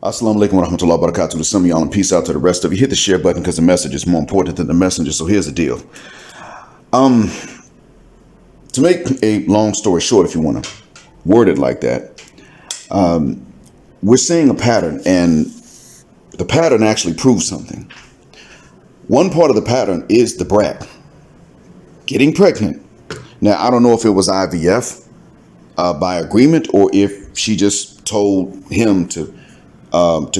Assalamu alaikum wa rahmatullahi wa barakatuh. To some of y'all, and peace out to the rest of you. Hit the share button because the message is more important than the messenger. So here's the deal. To make a long story short, if you want to word it like that, we're seeing a pattern, and the pattern actually proves something. One part of the pattern is the brat getting pregnant. Now, I don't know if it was IVF by agreement or if she just told him to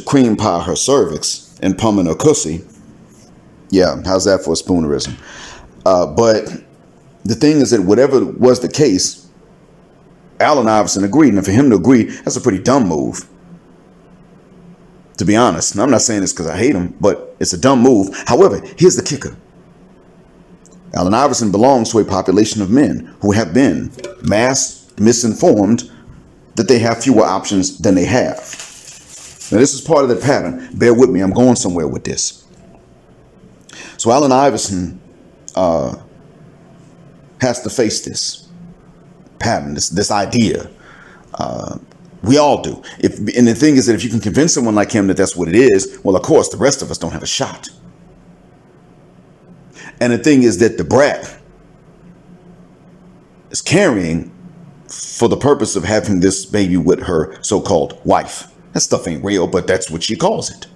cream pie her cervix and pumming her pussy. Yeah, how's that for a spoonerism? But the thing is that whatever was the case, Allen Iverson agreed. And for him to agree, that's a pretty dumb move. To be honest, and I'm not saying this because I hate him, but it's a dumb move. However, here's the kicker. Allen Iverson belongs to a population of men who have been mass misinformed that they have fewer options than they have. Now, this is part of the pattern. Bear with me. I'm going somewhere with this. So Allen Iverson has to face this pattern, this idea. We all do. And the thing is that if you can convince someone like him that that's what it is, well, of course, the rest of us don't have a shot. And the thing is that the brat is carrying for the purpose of having this baby with her so-called wife. That stuff ain't real, but that's what she calls it.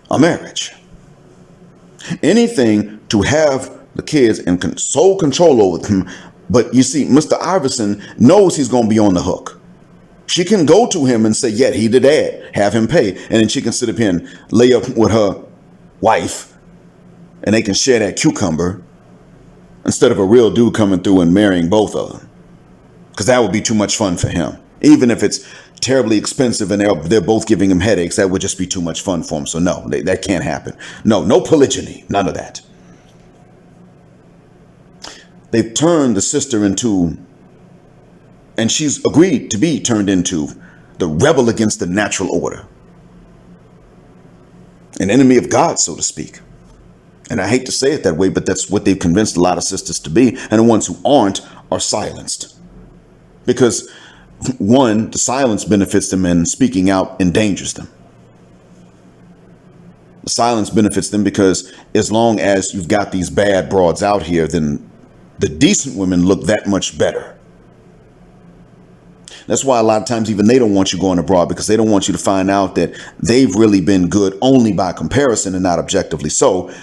A marriage. Anything to have the kids and sole control over them. But you see, Mr. Iverson knows he's going to be on the hook. She can go to him and say, yeah, he the dad, have him pay. And then she can sit up here and lay up with her wife and they can share that cucumber instead of a real dude coming through and marrying both of them. Because that would be too much fun for him. Even if it's terribly expensive and they're both giving him headaches, that would just be too much fun for him. So no, that can't happen. No polygyny, none of that. They've turned the sister into, and she's agreed to be turned into, the rebel against the natural order. An enemy of God, so to speak. And I hate to say it that way, but that's what they've convinced a lot of sisters to be. And the ones who aren't are silenced. Because one, the silence benefits them and speaking out endangers them. The silence benefits them because as long as you've got these bad broads out here, then the decent women look that much better. That's why a lot of times even they don't want you going abroad, because they don't want you to find out that they've really been good only by comparison and not objectively so.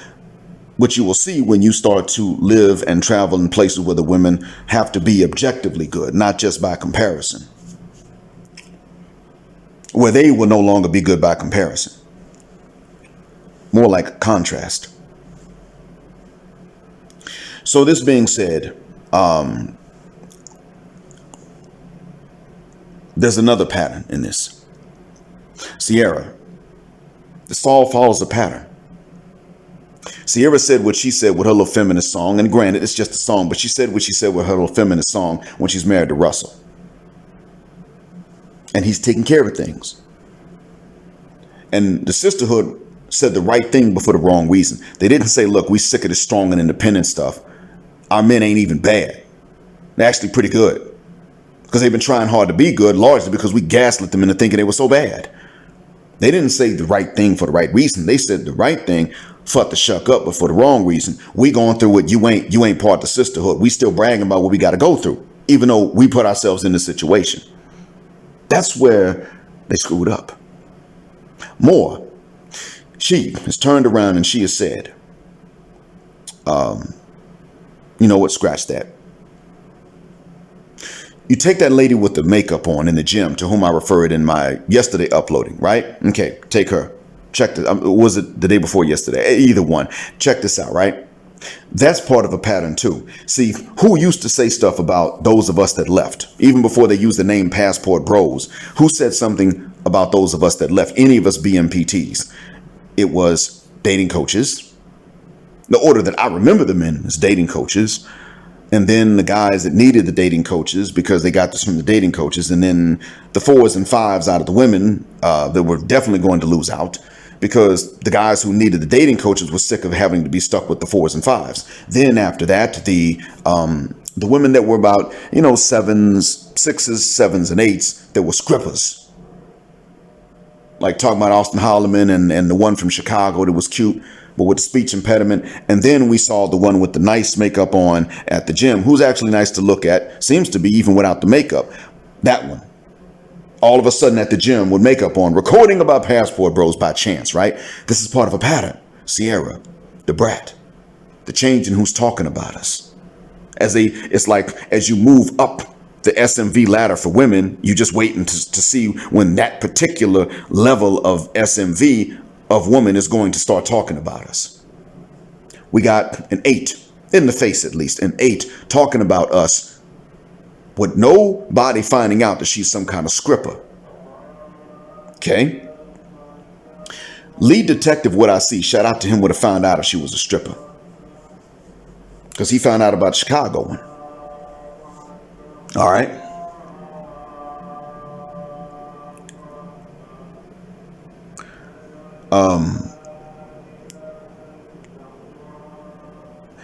Which you will see when you start to live and travel in places where the women have to be objectively good, not just by comparison. Where they will no longer be good by comparison. More like contrast. So this being said, there's another pattern in this. Sierra. This all follows a pattern. Sierra said what she said with her little feminist song, and granted, it's just a song, but she said what she said with her little feminist song when she's married to Russell. And he's taking care of things. And the sisterhood said the right thing but for the wrong reason. They didn't say, look, we sick of this strong and independent stuff. Our men ain't even bad. They're actually pretty good. Because they've been trying hard to be good, largely because we gaslit them into thinking they were so bad. They didn't say the right thing for the right reason. They said the right thing, fuck the shuck up, but for the wrong reason. We going through it. You ain't part of the sisterhood. We still bragging about what we got to go through, even though we put ourselves in this situation. That's where they screwed up. More. She has turned around and she has said, you know what? Scratch that. You take that lady with the makeup on in the gym to whom I referred in my yesterday uploading, right? Okay, take her. Check this. Was it the day before yesterday? Either one. Check this out, right? That's part of a pattern too. See, who used to say stuff about those of us that left, even before they used the name Passport Bros? Who said something about those of us that left? Any of us BMPTs? It was dating coaches. The order that I remember them in is dating coaches. And then the guys that needed the dating coaches because they got this from the dating coaches. And then the 4s and 5s out of the women that were definitely going to lose out because the guys who needed the dating coaches were sick of having to be stuck with the 4s and 5s. Then after that, the women that were about, 7s, 6s, 7s, and 8s that were scrippers. like talking about Austin Holloman and the one from Chicago that was cute, but with speech impediment. And then we saw the one with the nice makeup on at the gym, who's actually nice to look at, seems to be even without the makeup. That one. All of a sudden at the gym with makeup on, recording about Passport Bros by chance, right? This is part of a pattern. Sierra, the brat, the change in who's talking about us. It's like as you move up the SMV ladder for women, you just waiting to see when that particular level of SMV of woman is going to start talking about us. We got an 8, in the face at least, an 8 talking about us with nobody finding out that she's some kind of scripper. Okay? Lead detective, what I see, shout out to him, would have found out if she was a stripper. Because he found out about the Chicago one. All right?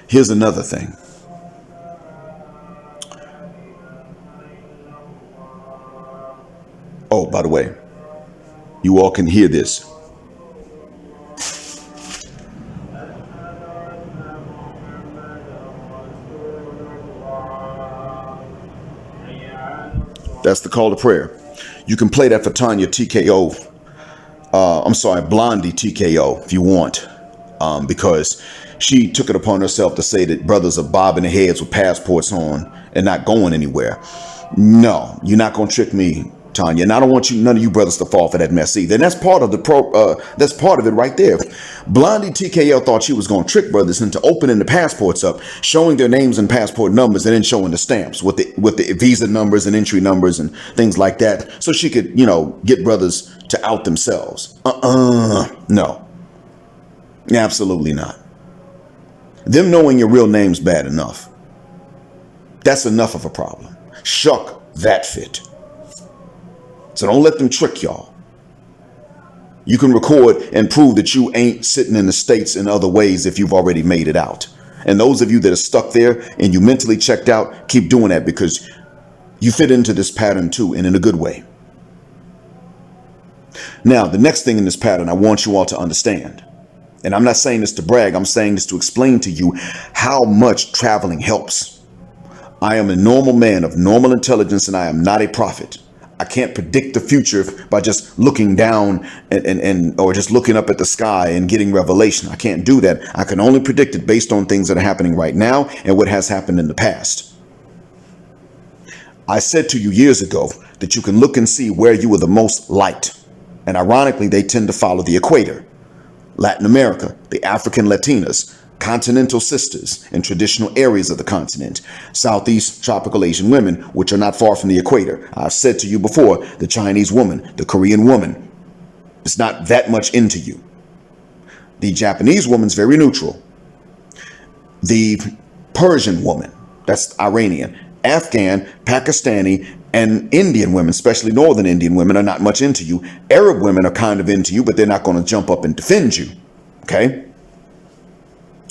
Here's another thing. Oh, by the way, you all can hear this. That's the call to prayer. You can play that for Tanya TKO. Blondie TKO if you want, because she took it upon herself to say that brothers are bobbing their heads with passports on and not going anywhere. No, you're not going to trick me, Tanya, and I don't want none of you brothers to fall for that mess either. And that's part of that's part of it right there. Blondie TKL thought she was going to trick brothers into opening the passports up, showing their names and passport numbers, and then showing the stamps with the visa numbers and entry numbers and things like that, so she could, get brothers to out themselves. No, absolutely not. Them knowing your real name's bad enough. That's enough of a problem. Shuck that fit. So don't let them trick y'all. You can record and prove that you ain't sitting in the States in other ways if you've already made it out. And those of you that are stuck there and you mentally checked out, keep doing that, because you fit into this pattern too, and in a good way. Now, the next thing in this pattern I want you all to understand, and I'm not saying this to brag, I'm saying this to explain to you how much traveling helps. I am a normal man of normal intelligence, and I am not a prophet. I can't predict the future by just looking down or just looking up at the sky and getting revelation. I can't do that. I can only predict it based on things that are happening right now and what has happened in the past. I said to you years ago that you can look and see where you are the most liked. And ironically, they tend to follow the equator. Latin America, the African Latinas, continental sisters in traditional areas of the continent, Southeast tropical Asian women, which are not far from the equator. I've said to you before, the Chinese woman, the Korean woman, it's not that much into you. The Japanese woman's very neutral. The Persian woman, that's Iranian, Afghan, Pakistani, and Indian women, especially Northern Indian women, are not much into you. Arab women are kind of into you, but they're not going to jump up and defend you. Okay?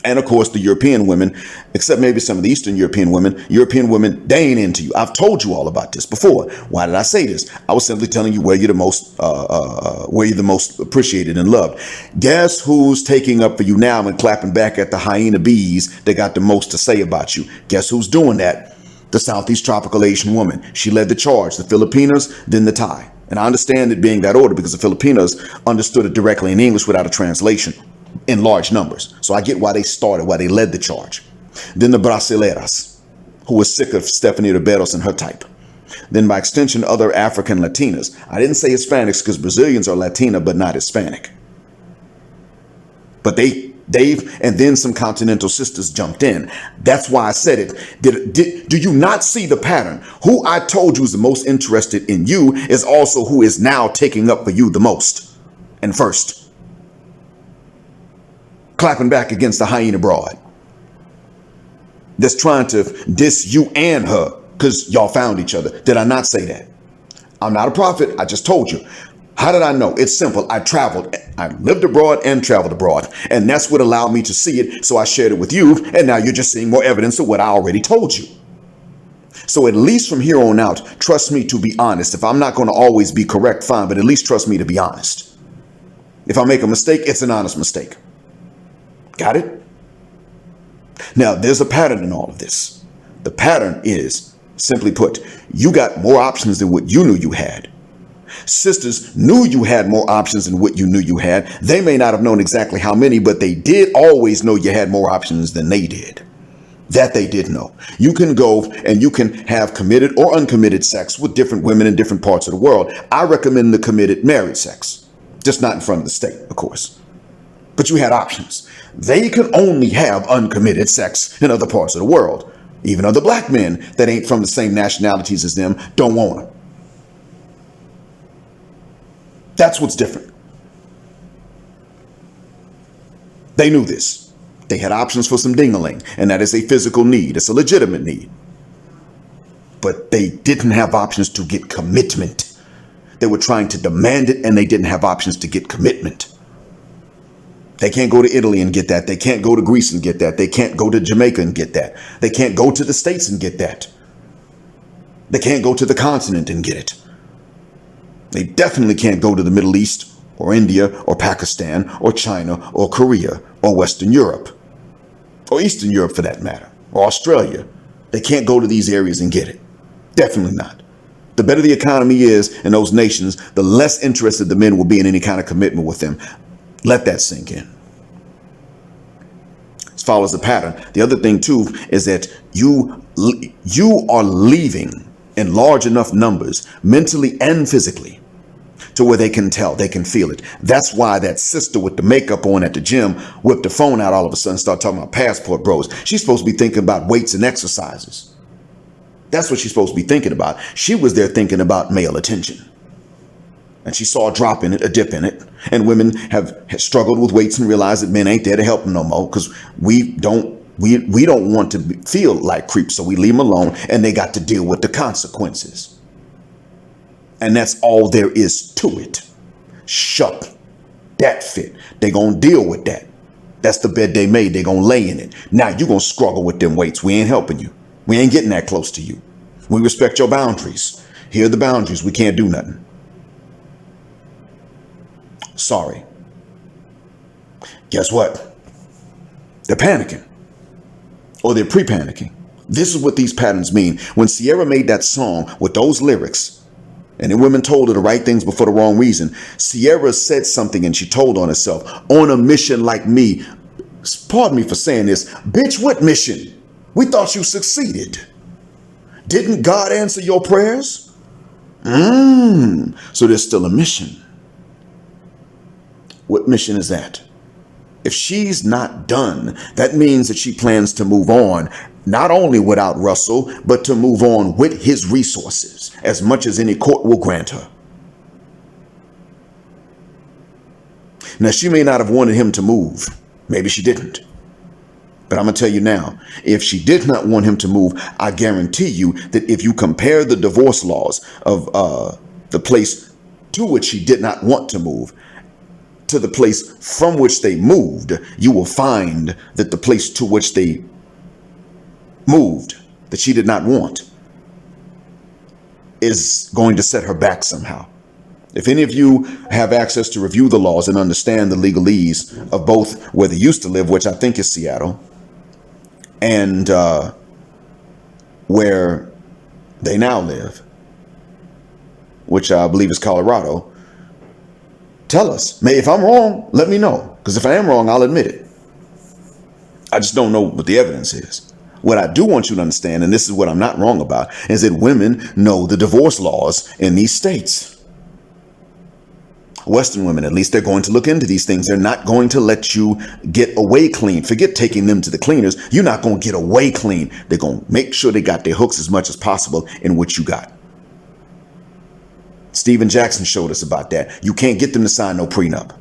And of course, the European women, except maybe some of the Eastern European women, they ain't into you. I've told you all about this before. Why did I say this? I was simply telling you where you're the most appreciated and loved. Guess who's taking up for you now and clapping back at the hyena bees that got the most to say about you? Guess who's doing that? The Southeast tropical Asian woman. She led the charge. The Filipinos, then the Thai. And I understand it being that order because the Filipinos understood it directly in English without a translation in large numbers. So I get why they started, why they led the charge. Then the Brasileiras, who was sick of Stephanie Riberos and her type. Then by extension, other African Latinas. I didn't say Hispanics because Brazilians are Latina, but not Hispanic. But and then some continental sisters jumped in. That's why I said it. Do you not see the pattern? Who I told you is the most interested in you is also who is now taking up for you the most and first. Clapping back against the hyena broad that's trying to diss you and her because y'all found each other. Did I not say that? I'm not a prophet. I just told you. How did I know? It's simple. I traveled. I lived abroad and traveled abroad. And that's what allowed me to see it. So I shared it with you. And now you're just seeing more evidence of what I already told you. So at least from here on out, trust me to be honest. If I'm not going to always be correct, fine. But at least trust me to be honest. If I make a mistake, it's an honest mistake. Got it? Now, there's a pattern in all of this. The pattern is, simply put, you got more options than what you knew you had. Sisters knew you had more options than what you knew you had. They may not have known exactly how many, but they did always know you had more options than they did. That they did know. You can go and you can have committed or uncommitted sex with different women in different parts of the world. I recommend the committed married sex, just not in front of the state, of course. But you had options. They can only have uncommitted sex in other parts of the world. Even other black men that ain't from the same nationalities as them don't want them. That's what's different. They knew this. They had options for some ding-a-ling, and that is a physical need. It's a legitimate need. But they didn't have options to get commitment. They were trying to demand it, and they didn't have options to get commitment. They can't go to Italy and get that. They can't go to Greece and get that. They can't go to Jamaica and get that. They can't go to the States and get that. They can't go to the continent and get it. They definitely can't go to the Middle East or India or Pakistan or China or Korea or Western Europe or Eastern Europe for that matter, or Australia. They can't go to these areas and get it. Definitely not. The better the economy is in those nations, the less interested the men will be in any kind of commitment with them. Let that sink in. As follows the pattern. The other thing too is that you are leaving in large enough numbers, mentally and physically, to where they can tell, they can feel it. That's why that sister with the makeup on at the gym whipped the phone out all of a sudden, start talking about passport bros. She's supposed to be thinking about weights and exercises. That's what she's supposed to be thinking about. She was there thinking about male attention. And she saw a drop in it, a dip in it. And women have struggled with weights and realized that men ain't there to help them no more, because we don't want to feel like creeps. So we leave them alone, and they got to deal with the consequences. And that's all there is to it. Shuck. That fit. They gonna deal with that. That's the bed they made. They gonna lay in it. Now you gonna struggle with them weights. We ain't helping you. We ain't getting that close to you. We respect your boundaries. Here are the boundaries. We can't do nothing. Sorry. Guess what? They're panicking. Or they're pre-panicking. This is what these patterns mean. When Ciara made that song with those lyrics, and the women told her the right things but for the wrong reason, Ciara said something, and she told on herself, on a mission like me. Pardon me for saying this. Bitch, what mission? We thought you succeeded. Didn't God answer your prayers? So there's still a mission. What mission is that? If she's not done, that means that she plans to move on, not only without Russell, but to move on with his resources, as much as any court will grant her. Now, she may not have wanted him to move. Maybe she didn't. But I'm going to tell you now, if she did not want him to move, I guarantee you that if you compare the divorce laws of the place to which she did not want to move to the place from which they moved, you will find that the place to which they moved, that she did not want, is going to set her back somehow. If any of you have access to review the laws and understand the legalese of both where they used to live, which I think is Seattle, and where they now live, which I believe is Colorado, tell us. If I'm wrong, let me know. Because if I am wrong, I'll admit it. I just don't know what the evidence is. What I do want you to understand, and this is what I'm not wrong about, is that women know the divorce laws in these states. Western women, at least, they're going to look into these things. They're not going to let you get away clean. Forget taking them to the cleaners. You're not going to get away clean. They're going to make sure they got their hooks as much as possible in what you got. Stephen Jackson showed us about that. You can't get them to sign no prenup.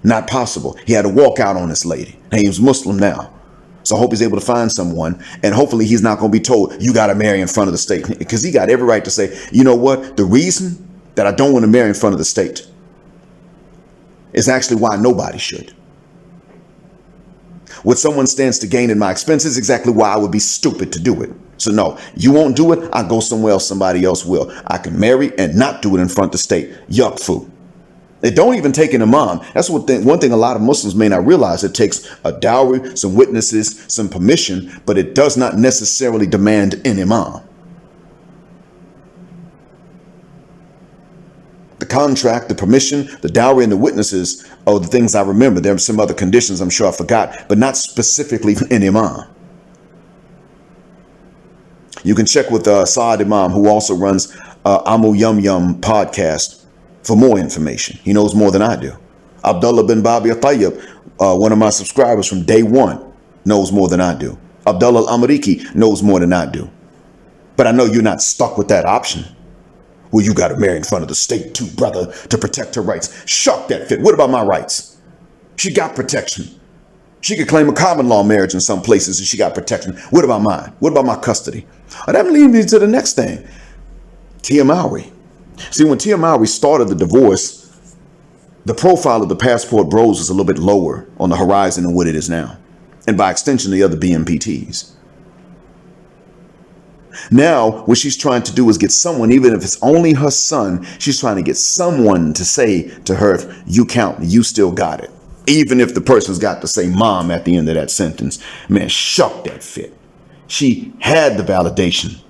Not possible. He had to walk out on this lady. He's Muslim now. So I hope he's able to find someone, and hopefully he's not going to be told, you got to marry in front of the state, because he got every right to say, you know what? The reason that I don't want to marry in front of the state is actually why nobody should. What someone stands to gain at my expense is exactly why I would be stupid to do it. So no, you won't do it. I'll go somewhere else. Somebody else will. I can marry and not do it in front of the state. Yuck foo. It don't even take an imam. That's one thing a lot of Muslims may not realize. It takes a dowry, some witnesses, some permission, but it does not necessarily demand an imam. The contract, the permission, the dowry, and the witnesses are the things I remember. There are some other conditions I'm sure I forgot, but not specifically an imam. You can check with Saad Imam, who also runs Amu Yum Yum podcast, for more information. He knows more than I do. Abdullah bin Babi Tayyib, one of my subscribers from day one, knows more than I do. Abdullah Al-Amariki knows more than I do. But I know you're not stuck with that option. Well, you got to marry in front of the state too, brother, to protect her rights. Shuck that fit. What about my rights? She got protection. She could claim a common law marriage in some places and she got protection. What about mine? What about my custody? That leads me to the next thing. Tia Mowry. See, when Tia Mowry started the divorce, the profile of the Passport Bros was a little bit lower on the horizon than what it is now. And by extension, the other BMPTs. Now, what she's trying to do is get someone, even if it's only her son, she's trying to get someone to say to her, you count, you still got it. Even if the person's got to say mom at the end of that sentence. Man, shuck that fit. She had the validation.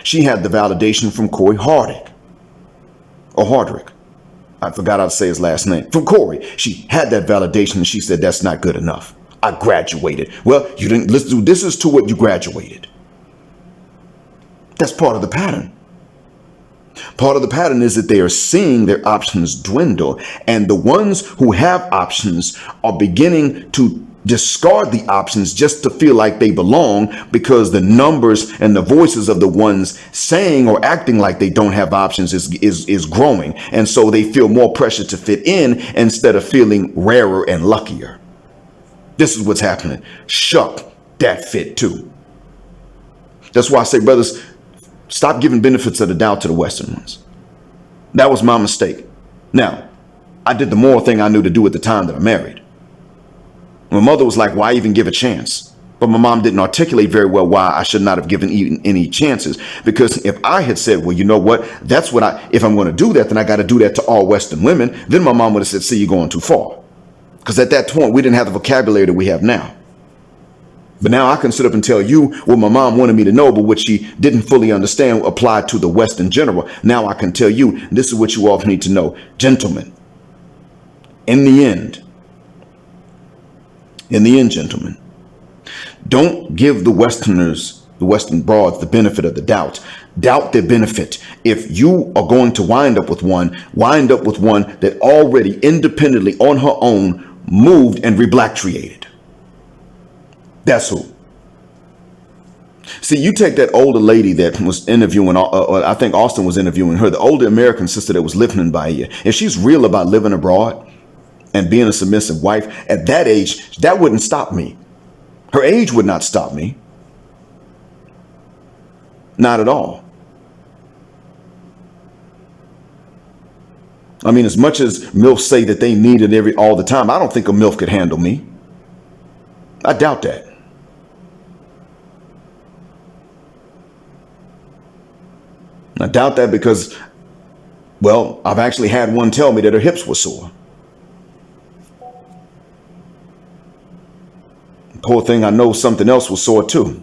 She had the validation from Corey Hardwick. Or Hardrick. I forgot how to say his last name. From Corey. She had that validation and she said, that's not good enough. I graduated. Well, you didn't listen to this is to what you graduated. That's part of the pattern. Part of the pattern is that they are seeing their options dwindle, and the ones who have options are beginning to discard the options just to feel like they belong, because the numbers and the voices of the ones saying or acting like they don't have options is growing. And so they feel more pressure to fit in instead of feeling rarer and luckier. This is what's happening. Shuck that fit too. That's why I say, brothers, stop giving benefits of the doubt to the Western ones. That was my mistake. Now, I did the moral thing I knew to do at the time that I married. My mother was like, why even give a chance? But my mom didn't articulate very well why I should not have given even any chances. Because if I had said, well, you know what, that's what if I'm going to do that, then I got to do that to all Western women. Then my mom would have said, see, you're going too far. Because at that point, we didn't have the vocabulary that we have now. But now I can sit up and tell you what my mom wanted me to know, but what she didn't fully understand applied to the West in general. Now I can tell you, this is what you all need to know. Gentlemen, in the end, gentlemen, don't give the Westerners, the Western broads, the benefit of the doubt. Doubt their benefit. If you are going to wind up with one that already independently on her own moved and reblacktriated. That's who. See, you take that older lady that was interviewing, I think Austin was interviewing her, the older American sister that was living by you. If she's real about living abroad and being a submissive wife, at that age, that wouldn't stop me. Her age would not stop me. Not at all. I mean, as much as MILFs say that they need it all the time, I don't think a MILF could handle me. I doubt that. I doubt that because, well, I've actually had one tell me that her hips were sore. Poor thing, I know something else was sore too.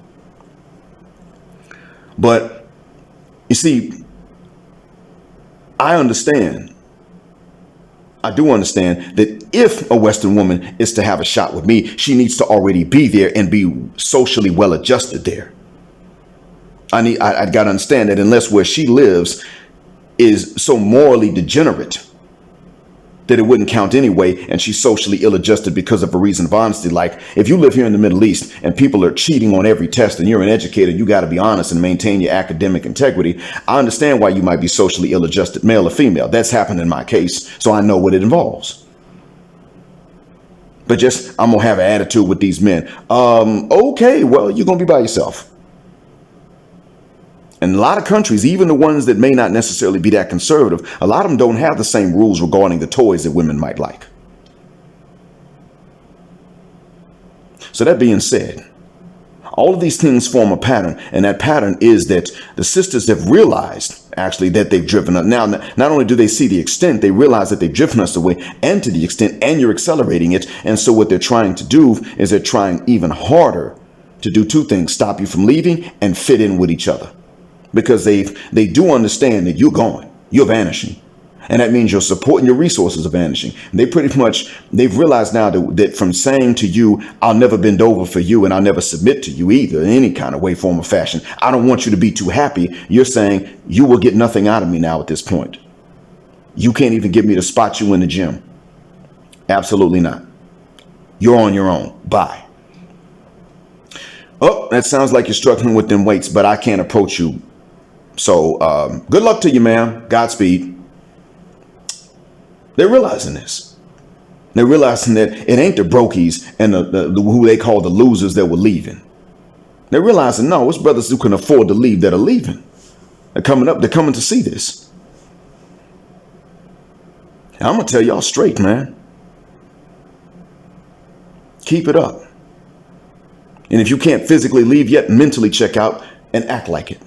But you see, I understand. I do understand that if a Western woman is to have a shot with me, she needs to already be there and be socially well adjusted there. I got to understand that unless where she lives is so morally degenerate that it wouldn't count anyway, and she's socially ill-adjusted because of a reason of honesty. Like if you live here in the Middle East and people are cheating on every test and you're an educator, you got to be honest and maintain your academic integrity. I understand why you might be socially ill-adjusted, male or female. That's happened in my case, so I know what it involves. But just, I'm going to have an attitude with these men. Okay, well, you're going to be by yourself. And a lot of countries, even the ones that may not necessarily be that conservative, a lot of them don't have the same rules regarding the toys that women might like. So that being said, all of these things form a pattern. And that pattern is that the sisters have realized actually, that they've driven us. Now, not only do they see the extent, they realize that they've driven us away, and to the extent, and you're accelerating it. And so what they're trying to do is they're trying even harder to do two things: stop you from leaving and fit in with each other, because they do understand that you're going, you're vanishing. And that means your support and your resources are vanishing. They've realized now that from saying to you, I'll never bend over for you and I'll never submit to you either in any kind of way, form, or fashion. I don't want you to be too happy. You're saying you will get nothing out of me now at this point. You can't even get me to spot you in the gym. Absolutely not. You're on your own. Bye. Oh, that sounds like you're struggling with them weights, but I can't approach you. So good luck to you, ma'am. Godspeed. They're realizing this. They're realizing that it ain't the brokies and the who they call the losers that were leaving. They're realizing, no, it's brothers who can afford to leave that are leaving. They're coming up. They're coming to see this. And I'm going to tell y'all straight, man. Keep it up. And if you can't physically leave yet, mentally check out and act like it.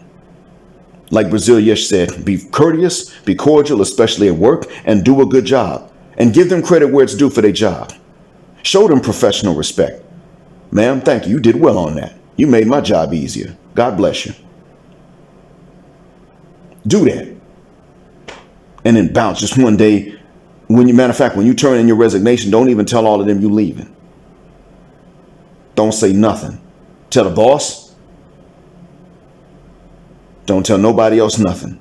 Like Brazil Yesh said, be courteous, be cordial, especially at work, and do a good job. And give them credit where it's due for their job. Show them professional respect. Ma'am, thank you. You did well on that. You made my job easier. God bless you. Do that. And then bounce just one day. Matter of fact, when you turn in your resignation, don't even tell all of them you leaving. Don't say nothing. Tell the boss. Don't tell nobody else nothing.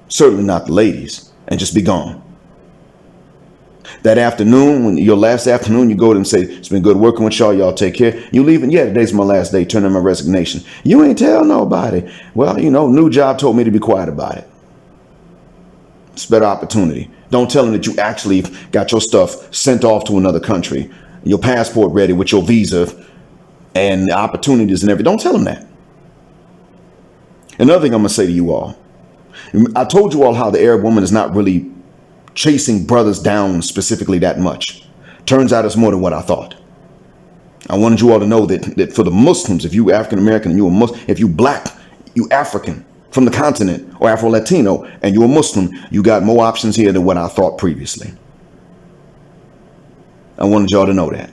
Certainly not the ladies. And just be gone. That afternoon, when your last afternoon, you go to them and say, it's been good working with y'all. Y'all take care. You leaving? Yeah, today's my last day. Turn in my resignation. You ain't tell nobody. Well, new job told me to be quiet about it. It's a better opportunity. Don't tell them that you actually got your stuff sent off to another country. Your passport ready with your visa and the opportunities and everything. Don't tell them that. Another thing I'm going to say to you all. I told you all how the Arab woman is not really chasing brothers down specifically that much. Turns out it's more than what I thought. I wanted you all to know that for the Muslims, if you African American and you a Muslim, if you black, you African from the continent or Afro-Latino and you're a Muslim, you got more options here than what I thought previously. I wanted y'all to know that.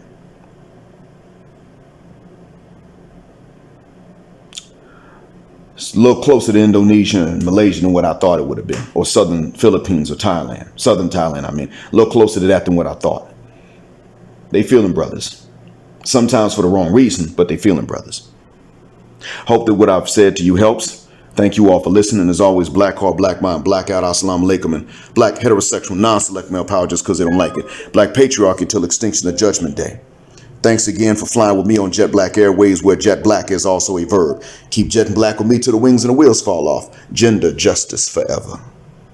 It's a little closer to Indonesia and Malaysia than what I thought it would have been, or southern Philippines or Thailand, southern Thailand. A little closer to that than what I thought. They feeling brothers, sometimes for the wrong reason, but they feeling brothers. Hope that what I've said to you helps. Thank you all for listening. As always, black heart, black mind, black out, assalamu alaikum, and black heterosexual non-select male power just because they don't like it. Black patriarchy till extinction of judgment day. Thanks again for flying with me on Jet Black Airways, where jet black is also a verb. Keep jetting black with me till the wings and the wheels fall off. Gender justice forever.